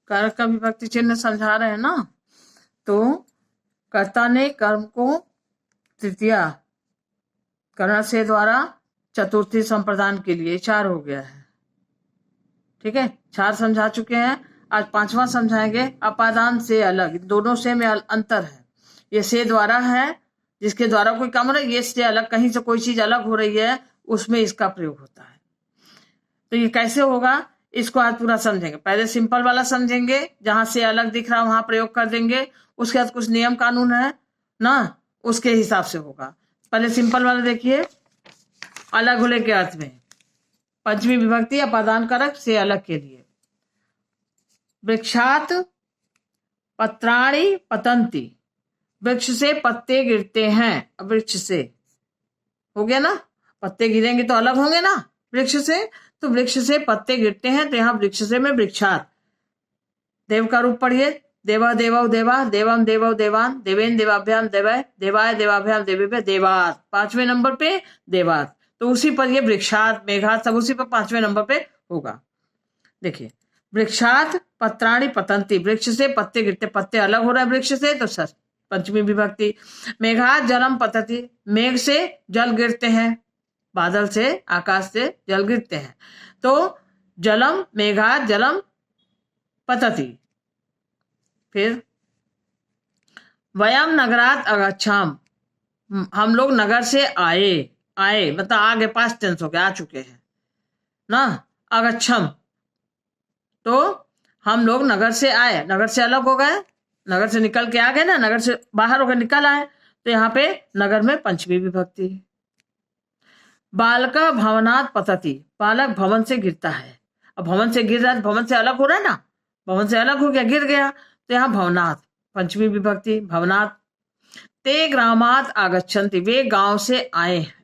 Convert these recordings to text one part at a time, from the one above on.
कारक का विभक्ति चिन्ह समझा रहे हैं ना। तो कर्ता ने कर्म को तृतीया करण से द्वारा चतुर्थी संप्रदान के लिए 4 हो गया है। ठीक है, 4 समझा चुके हैं। आज 5वां समझाएंगे, अपादान से अलग। दोनों से में अंतर है। ये से द्वारा है, जिसके द्वारा कोई काम हो रहा है, ये से अलग, कहीं से कोई चीज अलग हो रही है, उसमें इसका प्रयोग होता है। तो ये कैसे होगा, इसको आज पूरा समझेंगे। पहले सिंपल वाला समझेंगे, जहां से अलग दिख रहा है वहां प्रयोग कर देंगे। उसके बाद कुछ नियम कानून है ना, उसके हिसाब से होगा। पहले सिंपल वाला देखिए, अलग होने के अर्थ में पंचमी विभक्ति अपादान कारक से अलग के लिए। वृक्षात पत्राणि पतंती, वृक्ष से पत्ते गिरते हैं। अब वृक्ष से हो गया ना, पत्ते गिरेंगे तो अलग होंगे ना वृक्ष से, तो वृक्ष से पत्ते गिरते हैं, तो यहाँ वृक्ष से में वृक्षात। देव का रूप पढ़िए, देवा देवौ देवा, देवम देवौ देवान, देवेन देवाभ्याम देवय, देवाय देवाभ्याम देवेभ्य, देवात। 5वें नंबर पे देवात, तो उसी पर ये वृक्षात मेघात सब उसी पर 5वें नंबर पे होगा। देखिए, वृक्षात पत्राणि पतंती, वृक्ष से पत्ते गिरते, पत्ते अलग हो रहा है वृक्ष से, तो सर पंचमी विभक्ति। मेघात जलम पतति, मेघ से जल गिरते हैं, बादल से आकाश से जल गिरते हैं, तो जलम मेघात जलम पतति। फिर वयम नगरात अगच्छाम, हम लोग नगर से आए, आए मतलब आगे पास्ट टेंस हो गया, आ चुके हैं ना। अगच्छम, तो हम लोग नगर से आए, नगर से अलग हो गए, नगर से निकल के आ गए ना, नगर से बाहर होकर निकल आए, तो यहाँ पे नगर में पंचमी विभक्ति। बालक भवनात् पतति, बालक भवन से गिरता है। अब भवन से गिर रहा है, भवन से अलग हो रहा है ना, भवन से अलग हो गया, गिर गया, तो यहाँ भवनात् पंचमी विभक्ति भवनात्। ते ग्रामात् आगच्छन्ति, वे गांव से आए हैं,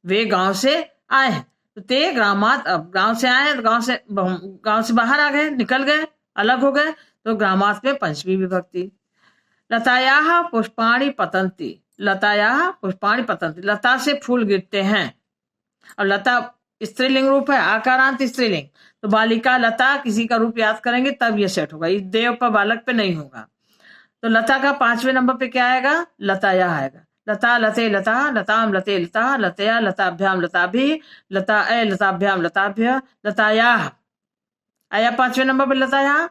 वे गांव से आए हैं, तो ते ग्रामात्, अब गांव से आए हैं, तो गांव से बाहर आ गए, निकल गए, अलग हो गए, तो ग्रामात् में पंचमी विभक्ति। लतायाः पुष्पाणि पतन्ति, लतायाः पुष्पाणि पतन्ति, लता से फूल गिरते हैं। और लता स्त्रीलिंग रूप है, आकारांत स्त्रीलिंग, तो बालिका लता किसी का रूप याद करेंगे तब ये सेट होगा, इस देव पर बालक पे नहीं होगा। तो लता का 5वें नंबर पे क्या आएगा, लताया आएगा। लता लते लता, लताम लते लता, लतया लताभ्याम लताभि, लता ए लताभ्याम लताभ्य, लताया आया 5वें नंबर पे लताया।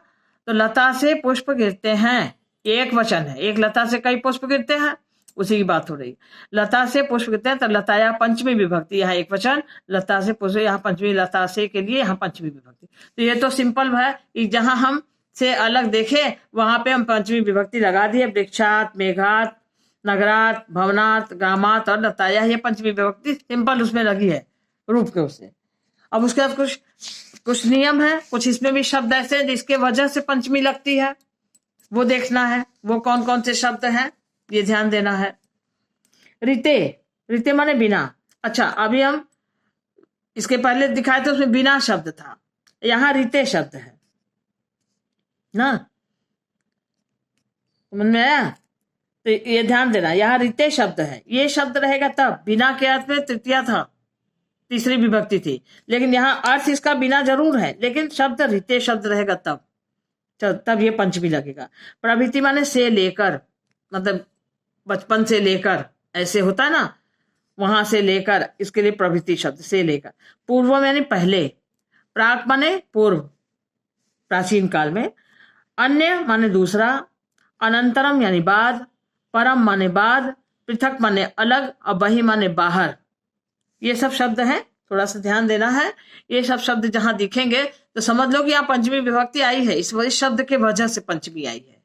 तो लता से पुष्प गिरते हैं, एक वचन है, एक लता से कई पुष्प गिरते हैं, उसी की बात हो रही। लता से पुष्प गिरते हैं, तो लताया पंचमी विभक्ति, यहाँ एक वचन, लता से पुष्प, यहाँ पंचमी, लता से के लिए यहाँ पंचमी विभक्ति। तो ये तो सिंपल है, जहां हम से अलग देखे वहां पे हम पंचमी विभक्ति लगा दिए। वृक्षात, मेघात, नगरात, भवनात, ग्रामात और लताया, ये पंचमी विभक्ति सिंपल उसमें लगी है रूप के उससे। अब उसके बाद कुछ नियम है, कुछ इसमें भी शब्द ऐसे हैं जिसके वजह से पंचमी लगती है, वो देखना है, वो कौन कौन से शब्द हैं, ये ध्यान देना है। रिते, रिते माने बिना। अच्छा, अभी हम इसके पहले दिखाए थे उसमें बिना शब्द था, यहाँ रिते शब्द है ना, समझ में आया। तो ये ध्यान देना, यहाँ रिते शब्द है, ये शब्द रहेगा तब, बिना के अर्थ में तृतीया था, तीसरी विभक्ति थी, लेकिन यहाँ अर्थ इसका बिना जरूर है, लेकिन शब्द रिते शब्द रहेगा तब ये पंचमी लगेगा। प्रभृति माने से लेकर, मतलब बचपन से लेकर, ऐसे होता है ना, वहां से लेकर, इसके लिए प्रभृति शब्द से लेकर। पूर्व यानी पहले, प्राक माने पूर्व, प्राचीन काल में। अन्य माने दूसरा, अनंतरम यानी बाद, परम माने बाद, पृथक माने अलग, और बहि माने बाहर। ये सब शब्द हैं, थोड़ा सा ध्यान देना है। ये सब शब्द जहां दिखेंगे तो समझ लो कि यहाँ पंचमी विभक्ति आई है, इस शब्द के वजह से पंचमी आई है।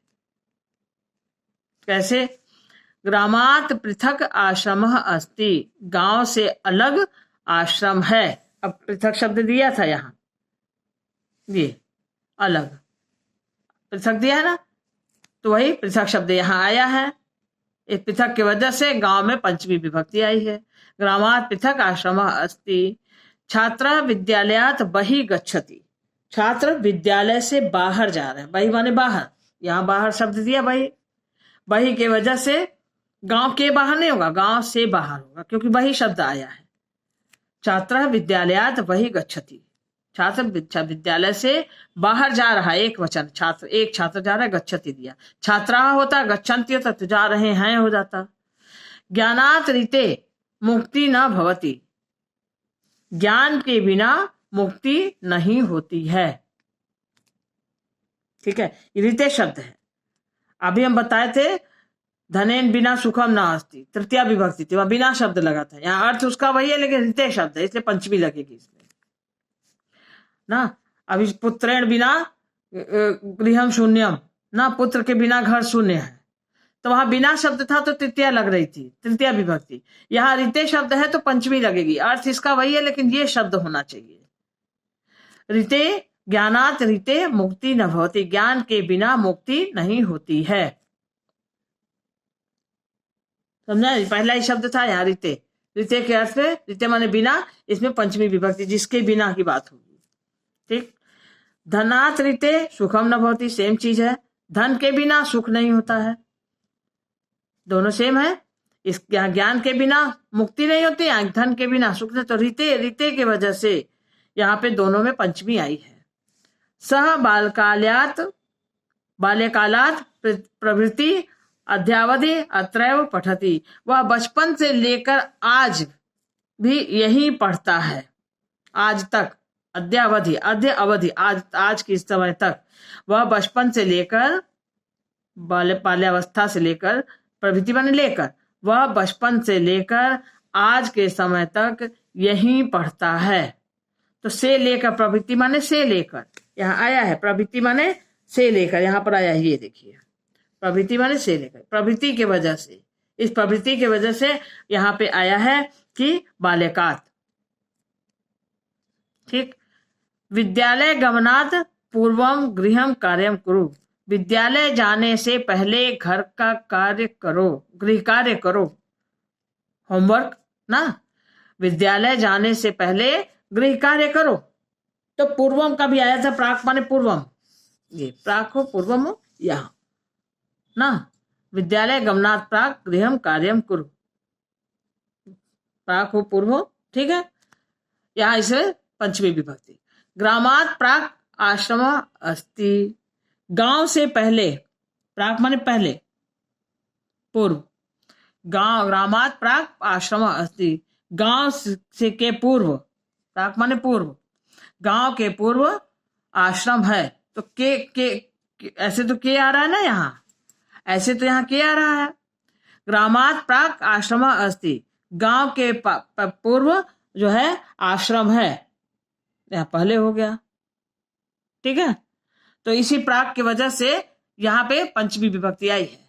कैसे, ग्रामात पृथक आश्रम अस्ति, गांव से अलग आश्रम है। अब पृथक शब्द दिया था यहाँ, ये अलग पृथक दिया है ना, तो वही पृथक शब्द यहाँ आया है, इस पृथक की वजह से गांव में पंचमी विभक्ति आई है। ग्रामात पृथक आश्रम अस्ति, छात्र विद्यालयात बहि गच्छति, छात्र विद्यालय से बाहर जा रहे हैं, बहि माने बाहर, यहाँ बाहर शब्द दिया, बहि के वजह से गांव के बाहर नहीं होगा, गांव से बाहर होगा, क्योंकि बहि शब्द आया है। छात्र विद्यालयात बहि गच्छति, छात्र विद्यालय से बाहर जा रहा है, एक वचन, एक छात्र जा रहा है, गच्छति दिया। छात्राः होता, गच्छन्ति होता तो जा रहे हैं हो जाता। ज्ञानात् रीते मुक्ति न भवति, ज्ञान के बिना मुक्ति नहीं होती है। ठीक है, रीते शब्द है। अभी हम बताए थे धनेन बिना सुखम न अस्ति, तृतीया विभक्ति थी, वहां बिना शब्द लगा था। यहाँ अर्थ उसका वही है लेकिन रीते शब्द है, इसलिए पंचमी लगेगी इसमें ना। अभी पुत्रेण बिना गृहम शून्यम ना, पुत्र के बिना घर शून्य है, तो वहां बिना शब्द था तो तृतीया लग रही थी, तृतीया विभक्ति। यहाँ रीते शब्द है तो पंचमी लगेगी, अर्थ इसका वही है लेकिन ये शब्द होना चाहिए। रीते ज्ञानात् रीते मुक्ति न भवति, ज्ञान के बिना मुक्ति नहीं होती है। समझा, पहला ही शब्द था यहाँ रीते। रीते के अर्थ में रीते माने बिना, इसमें पंचमी विभक्ति जिसके बिना की बात होगी। ठीक, धनात् रीते सुखम न भवति, सेम चीज है, धन के बिना सुख नहीं होता है, दोनों सेम है। इस ज्ञान के बिना मुक्ति नहीं होती, धन के बिना सुख नहीं। तो रीते के वजह से यहाँ पे दोनों में पंचमी आई है। सह बाल्यकालात् प्रवृत्ति अद्यावधि अत्रैव पठति, वह बचपन से लेकर आज भी यही पढ़ता है, आज तक। अद्यावधि, अद्य अवधि, आज के समय तक, वह बचपन से लेकर, बाल्यावस्था से लेकर, प्रवृत्ति माने लेकर, वह बचपन से लेकर आज के समय तक यही पढ़ता है। तो से लेकर, प्रवृत्ति माने से लेकर, यहाँ आया है प्रवृत्ति माने से लेकर, यहाँ पर आया है, ये देखिए प्रवृत्ति माने से लेकर, प्रवृत्ति के वजह से, इस प्रवृत्ति के वजह से यहाँ पे आया है कि बाल्यकात। ठीक, विद्यालय गमनात् पूर्वम गृहम कार्यम कुरु, विद्यालय जाने से पहले घर का कार्य करो, गृह कार्य करो, होमवर्क ना। विद्यालय जाने से पहले गृह कार्य करो। तो पूर्वम का भी आया था, प्राक माने पूर्वम, ये प्राक हो पूर्वम हो यहाँ ना। विद्यालय गमनात् प्राक गृहम कार्यम कुरु, प्राक हो पूर्व हो, ठीक है। यहाँ इसे पंचमी विभक्ति। ग्रामात् प्राक आश्रम अस्ति, गांव से पहले, प्राक माने पहले, पूर्व, गांव, ग्रामात् प्राक आश्रम अस्ति, गांव से के पूर्व, प्राक माने पूर्व, गांव के पूर्व आश्रम है। तो के ऐसे तो के आ रहा है ना, यहाँ ऐसे तो यहाँ के आ रहा है। ग्रामात् प्राक आश्रम अस्ति, गांव के पूर्व जो है आश्रम है, यहाँ पहले हो गया। ठीक है, तो इसी प्राक की वजह से यहाँ पे पंचमी विभक्ति आई है।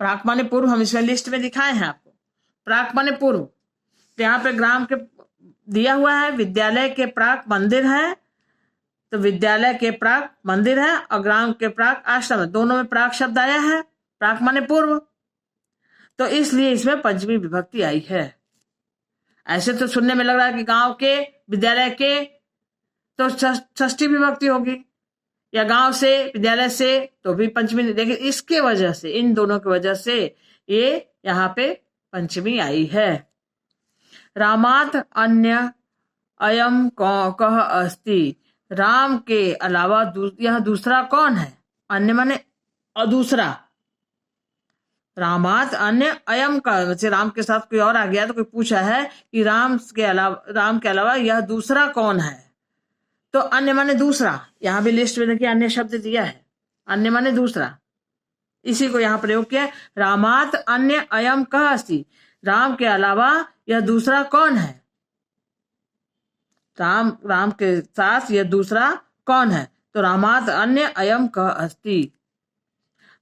प्राक माने पूर्व, हम इसमें लिस्ट में दिखाए हैं आपको, प्राक माने पूर्व। तो यहाँ पे ग्राम के दिया हुआ है, विद्यालय के प्राक मंदिर है, तो विद्यालय के प्राक मंदिर है और ग्राम के प्राक आश्रम है, दोनों में प्राक शब्द आया है, प्राक माने पूर्व, तो इसलिए इसमें पंचमी विभक्ति आई है। ऐसे तो सुनने में लग रहा है कि गांव के, विद्यालय के, तो षष्ठी विभक्ति होगी, या गांव से, विद्यालय से, तो भी पंचमी। लेकिन इसके वजह से, इन दोनों की वजह से ये यहाँ पे पंचमी आई है। रामात् अन्य अयम कह अस्ति, राम के अलावा यह दूसरा कौन है। अन्य माने दूसरा, रामात् अन्य अयम का, वैसे राम के साथ कोई और आ गया तो कोई पूछा है कि राम के अलावा यह दूसरा कौन है, तो अन्य माने दूसरा। यहाँ भी लिस्ट में देखिए अन्य शब्द दिया है, अन्य माने दूसरा, इसी को यहाँ प्रयोग किया। रामात् अन्य अयम कह अस्ति, राम के अलावा यह दूसरा कौन है, राम के साथ यह दूसरा कौन है, तो रामात् अन्य अयम कह अस्ति।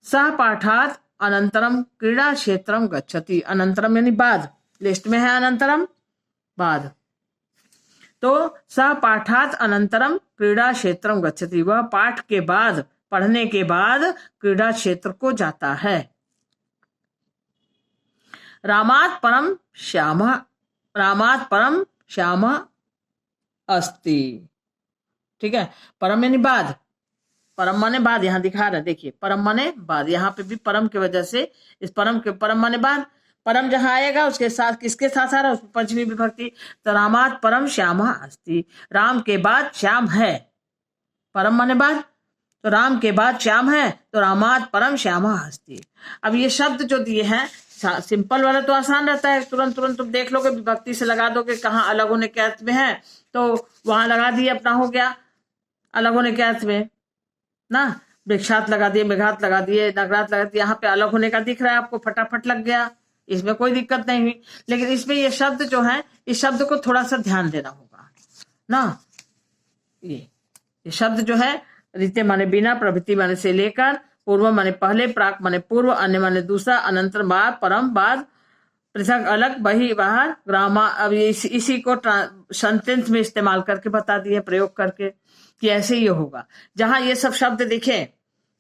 सह पाठात् अनंतरम क्रीड़ा क्षेत्रम गच्छति, अनंतरम यानी बाद, लिस्ट में है अनंतरम बाद, तो सह पाठात् अनंतरम क्रीड़ा क्षेत्रम गच्छति, वह पाठ के बाद, पढ़ने के बाद क्रीड़ा क्षेत्र को जाता है। रामात् परम श्याम अस्ति, ठीक है। परम यानी बाद, परम माने बाद, यहाँ दिखा रहा है देखिए, परम माने बाद, यहाँ पे भी परम की वजह से, इस परम माने बाद, परम जहां आएगा उसके साथ किसके साथ आ रहा है, उसमें पंचमी विभक्ति। तो रामात परम श्यामा अस्ति, राम के बाद श्याम है, परम माने बाद, तो राम के बाद श्याम है, तो रामात परम श्यामा अस्ति। अब ये शब्द जो दिए हैं, सिंपल वाला तो आसान रहता है, तुरंत तुरंत तुम देख लोगे, विभक्ति से लगा दोगे कहाँ अलग होने के अर्थ में है, तो वहां लगा दिए, अपना हो गया अलग होने के अर्थ में ना। वृक्षात लगा दिए, मेघात लगा दिए, नगरात लगा दिए, यहाँ पे अलग होने का दिख रहा है आपको, फटाफट लग गया, इसमें कोई दिक्कत नहीं हुई। लेकिन इसमें ये शब्द जो है, इस शब्द को थोड़ा सा ध्यान देना होगा ना। ये शब्द जो है, रीते माने बिना, प्रभृति माने से लेकर, पूर्व माने पहले, प्राक माने पूर्व, अन्य माने दूसरा, अनंतर बाद, परम बाद, पृथक अलग, बही बाहर, ग्रामा। अब इसी को सेंटेंस में इस्तेमाल करके बता दिए, प्रयोग करके कि ऐसे ये होगा। जहां ये सब शब्द दिखे,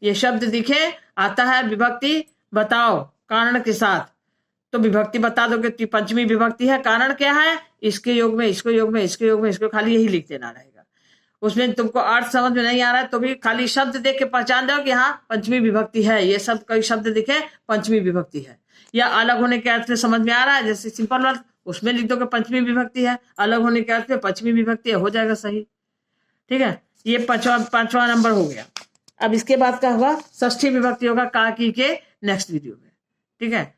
ये शब्द दिखे, आता है विभक्ति बताओ कारण के साथ, तो विभक्ति बता दोगे कि पंचमी विभक्ति है, कारण क्या है, इसके योग में, इसको योग में, इसके योग में, इसको, खाली यही लिख देना रहेगा। उसमें तुमको अर्थ समझ में नहीं आ रहा है तो भी खाली शब्द देख के पहचान जाओ कि हाँ पंचमी विभक्ति है, ये सब कई शब्द दिखे पंचमी विभक्ति है। या अलग होने के अर्थ में समझ में आ रहा है, जैसे सिंपल वर्ड, उसमें लिख दो कि पंचमी विभक्ति है, अलग होने के अर्थ में पंचमी विभक्ति है, हो जाएगा सही। ठीक है, ये पांचवा नंबर हो गया। अब इसके बाद का होगा षष्ठी विभक्ति, होगा का की के नेक्स्ट वीडियो में। ठीक है,